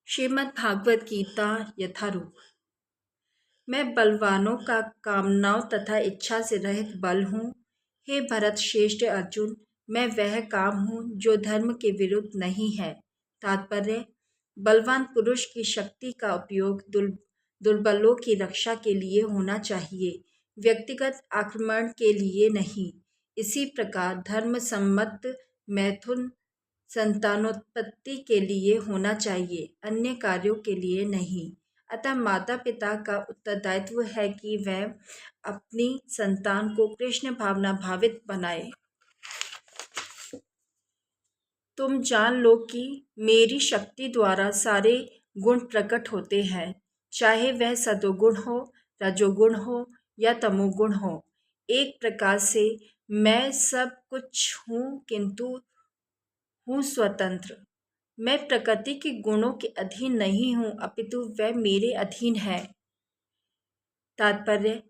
श्रीमद् भागवत गीता यथारूप। मैं बलवानों का कामनाओं तथा इच्छा से रहित बल हूँ। हे भरत श्रेष्ठ अर्जुन, मैं वह काम हूँ जो धर्म के विरुद्ध नहीं है। तात्पर्य: बलवान पुरुष की शक्ति का उपयोग दुर्बलों की रक्षा के लिए होना चाहिए, व्यक्तिगत आक्रमण के लिए नहीं। इसी प्रकार धर्म सम्मत मैथुन संतानोत्पत्ति के लिए होना चाहिए, अन्य कार्यों के लिए नहीं। अतः माता पिता का उत्तरदायित्व है कि वह अपनी संतान को कृष्ण भावना भावित बनाए। तुम जान लो कि मेरी शक्ति द्वारा सारे गुण प्रकट होते हैं, चाहे वह सतोगुण हो, रजोगुण हो या तमोगुण हो। एक प्रकार से मैं सब कुछ हूँ, किंतु हूँ स्वतंत्र। मैं प्रकृति के गुणों के अधीन नहीं हूँ, अपितु वह मेरे अधीन है। तात्पर्य: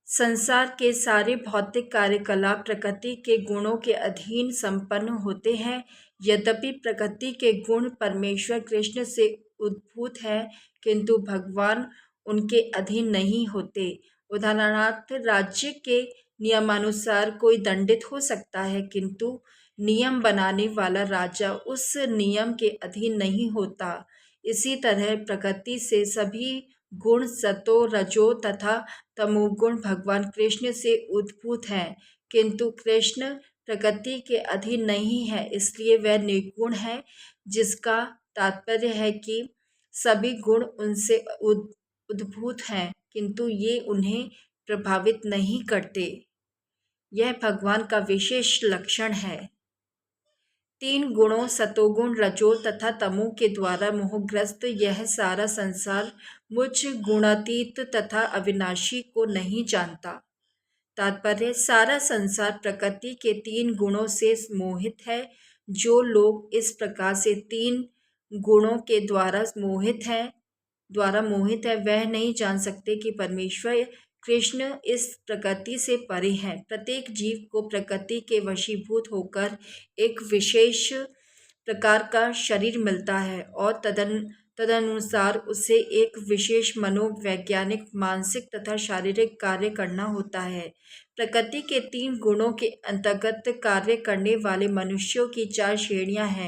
संसार के सारे भौतिक कार्यकलाप प्रकृति के गुणों के अधीन संपन्न होते हैं। यद्यपि प्रकृति के गुण परमेश्वर कृष्ण से उद्भूत हैं, किंतु भगवान उनके अधीन नहीं होते। उदाहरणार्थ, राज्य के नियमानुसार कोई दंडित हो सकता है, किंतु नियम बनाने वाला राजा उस नियम के अधीन नहीं होता। इसी तरह प्रकृति से सभी गुण सतो रजो तथा तमोगुण भगवान कृष्ण से उद्भूत हैं, किंतु कृष्ण प्रकृति के अधीन नहीं है, इसलिए वह निर्गुण है। जिसका तात्पर्य है कि सभी गुण उनसे उद्भूत हैं, किंतु ये उन्हें प्रभावित नहीं करते। यह भगवान का विशेष लक्षण है। तीन गुणों सतोगुण, रजो तथा तमो के द्वारा मोहग्रस्त यह सारा संसार मुझ गुणातीत तथा अविनाशी को नहीं जानता। तात्पर्य: सारा संसार प्रकृति के तीन गुणों से मोहित है। जो लोग इस प्रकार से तीन गुणों के द्वारा मोहित है वह नहीं जान सकते कि परमेश्वर कृष्ण इस प्रकृति से परे हैं। प्रत्येक जीव को प्रकृति के वशीभूत होकर एक विशेष प्रकार का शरीर मिलता है और तदनुसार उसे एक विशेष मनोवैज्ञानिक, मानसिक तथा शारीरिक कार्य करना होता है। प्रकृति के तीन गुणों के अंतर्गत कार्य करने वाले मनुष्यों की चार श्रेणियां हैं।